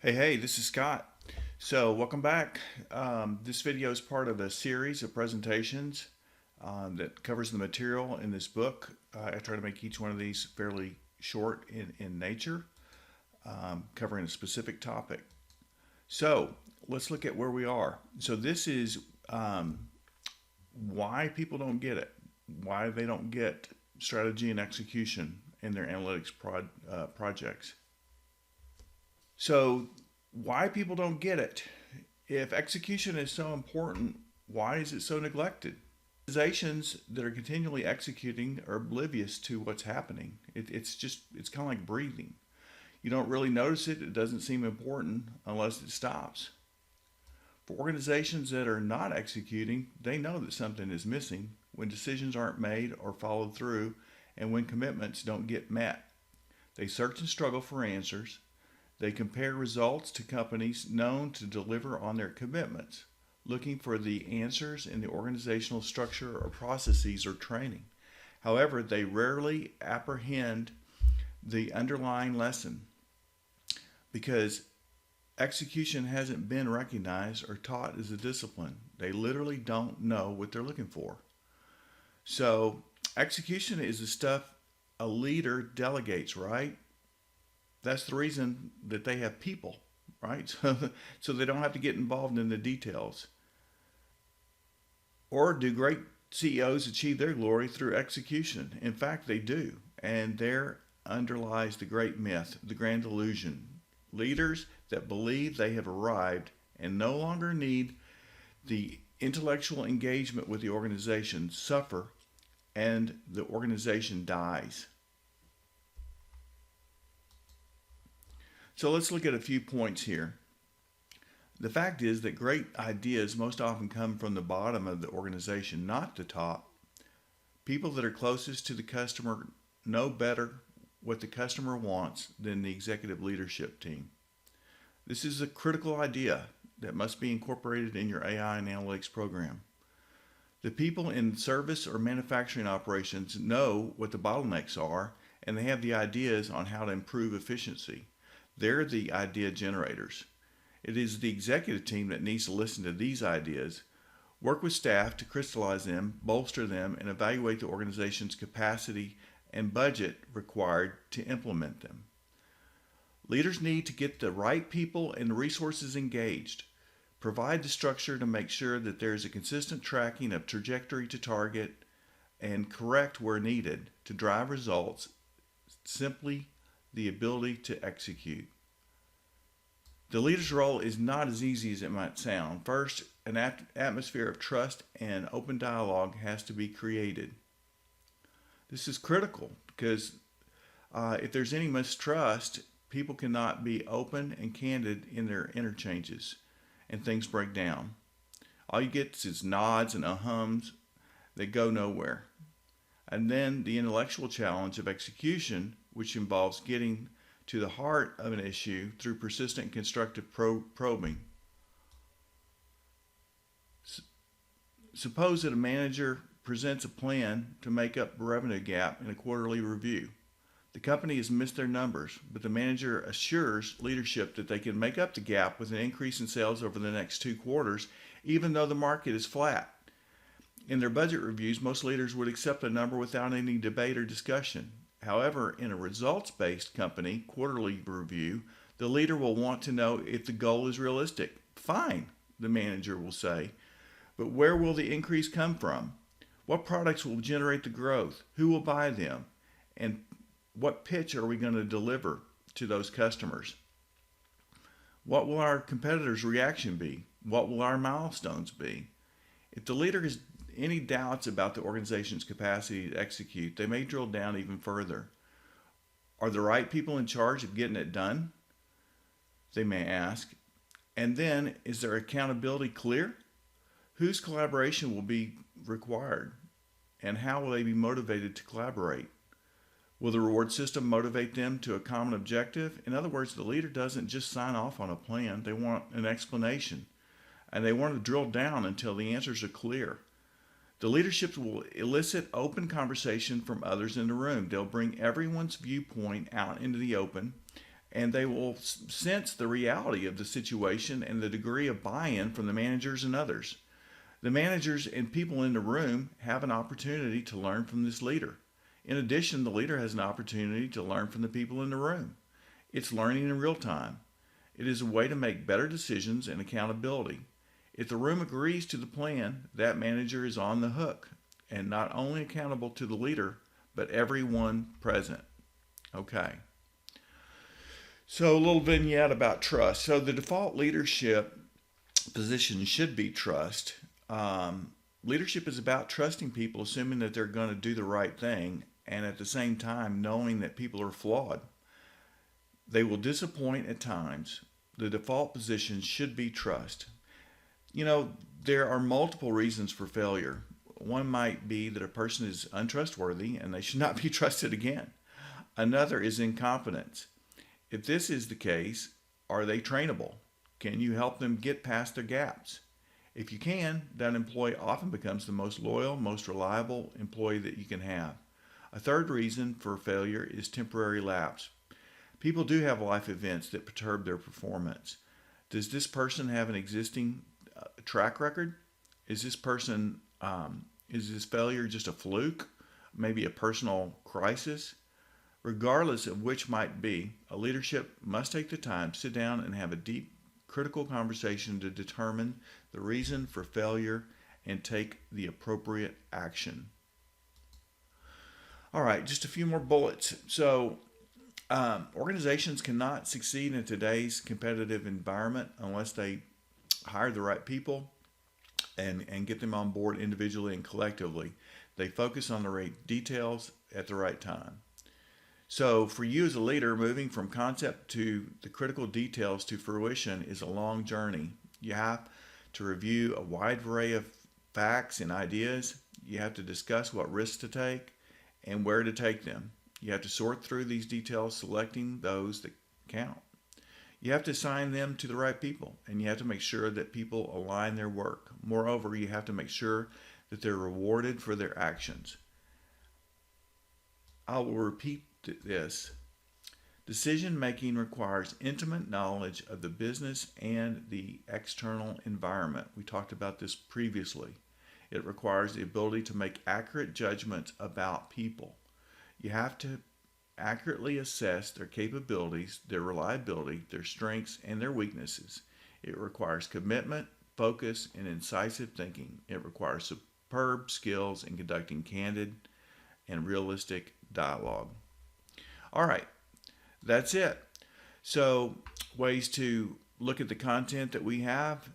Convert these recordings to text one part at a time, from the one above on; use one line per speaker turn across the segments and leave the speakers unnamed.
Hey, this is Scott. So, welcome back. This video is part of a series of presentations that covers the material in this book. I try to make each one of these fairly short in nature, covering a specific topic. So, let's look at where we are. So, this is why people don't get it, why they don't get strategy and execution in their analytics projects. So, why people don't get it? If execution is so important, why is it so neglected? Organizations that are continually executing are oblivious to what's happening. It's kind of like breathing. You don't really notice it, it doesn't seem important unless it stops. For organizations that are not executing, they know that something is missing when decisions aren't made or followed through and when commitments don't get met. They search and struggle for answers. They compare results to companies known to deliver on their commitments, looking for the answers in the organizational structure or processes or training. However, they rarely apprehend the underlying lesson because execution hasn't been recognized or taught as a discipline. They literally don't know what they're looking for. So, execution is the stuff a leader delegates, right? That's the reason that they have people, right? So they don't have to get involved in the details. Or do great CEOs achieve their glory through execution? In fact, they do. And there underlies the great myth, the grand illusion. Leaders that believe they have arrived and no longer need the intellectual engagement with the organization suffer and the organization dies. So let's look at a few points here. The fact is that great ideas most often come from the bottom of the organization, not the top. People that are closest to the customer know better what the customer wants than the executive leadership team. This is a critical idea that must be incorporated in your AI and analytics program. The people in service or manufacturing operations know what the bottlenecks are, and they have the ideas on how to improve efficiency. They're the idea generators. It is the executive team that needs to listen to these ideas, work with staff to crystallize them, bolster them, and evaluate the organization's capacity and budget required to implement them. Leaders need to get the right people and resources engaged, provide the structure to make sure that there is a consistent tracking of trajectory to target, and correct where needed to drive results, simply the ability to execute. The leader's role is not as easy as it might sound. First, an atmosphere of trust and open dialogue has to be created. This is critical because if there's any mistrust, people cannot be open and candid in their interchanges and things break down. All you get is nods and ahums that go nowhere. And then the intellectual challenge of execution, which involves getting to the heart of an issue through persistent constructive probing. Suppose that a manager presents a plan to make up a revenue gap in a quarterly review. The company has missed their numbers, but the manager assures leadership that they can make up the gap with an increase in sales over the next 2 quarters, even though the market is flat. In their budget reviews, most leaders would accept a number without any debate or discussion. However, in a results-based company quarterly review, the leader will want to know if the goal is realistic. Fine, the manager will say, but where will the increase come from? What products will generate the growth? Who will buy them? And what pitch are we going to deliver to those customers? What will our competitors' reaction be? What will our milestones be? If the leader has any doubts about the organization's capacity to execute, they may drill down even further. Are the right people in charge of getting it done? They may ask. And then, is their accountability clear? Whose collaboration will be required? And how will they be motivated to collaborate? Will the reward system motivate them to a common objective? In other words, the leader doesn't just sign off on a plan, they want an explanation. And they want to drill down until the answers are clear. The leadership will elicit open conversation from others in the room. They'll bring everyone's viewpoint out into the open, and they will sense the reality of the situation and the degree of buy-in from the managers and others. The managers and people in the room have an opportunity to learn from this leader. In addition, the leader has an opportunity to learn from the people in the room. It's learning in real time. It is a way to make better decisions and accountability. If the room agrees to the plan, that manager is on the hook and not only accountable to the leader, but everyone present. Okay. So a little vignette about trust. So the default leadership position should be trust. Leadership is about trusting people, assuming that they're going to do the right thing, and at the same time knowing that people are flawed. They will disappoint at times. The default position should be trust. You know, there are multiple reasons for failure. One might be that a person is untrustworthy and they should not be trusted again. Another is incompetence. If this is the case, are they trainable? Can you help them get past their gaps? If you can, that employee often becomes the most loyal, most reliable employee that you can have. A third reason for failure is temporary lapse. People do have life events that perturb their performance. Does this person have an existing track record? Is this failure just a fluke? Maybe a personal crisis? Regardless of which might be, a leadership must take the time, sit down, and have a deep, critical conversation to determine the reason for failure and take the appropriate action. All right, just a few more bullets. So, organizations cannot succeed in today's competitive environment unless they hire the right people and get them on board individually and collectively. They focus on the right details at the right time. So for you as a leader, moving from concept to the critical details to fruition is a long journey. You have to review a wide array of facts and ideas. You have to discuss what risks to take and where to take them. You have to sort through these details, selecting those that count. You have to assign them to the right people, and you have to make sure that people align their work. Moreover, you have to make sure that they're rewarded for their actions. I will repeat this. Decision making requires intimate knowledge of the business and the external environment. We talked about this previously. It requires the ability to make accurate judgments about people. You have to accurately assess their capabilities, their reliability, their strengths, and their weaknesses. It requires commitment, focus, and incisive thinking. It requires superb skills in conducting candid and realistic dialogue. All right, that's it. So, ways to look at the content that we have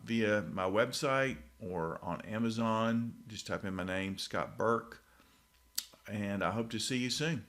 via my website or on Amazon. Just type in my name, Scott Burke, and I hope to see you soon.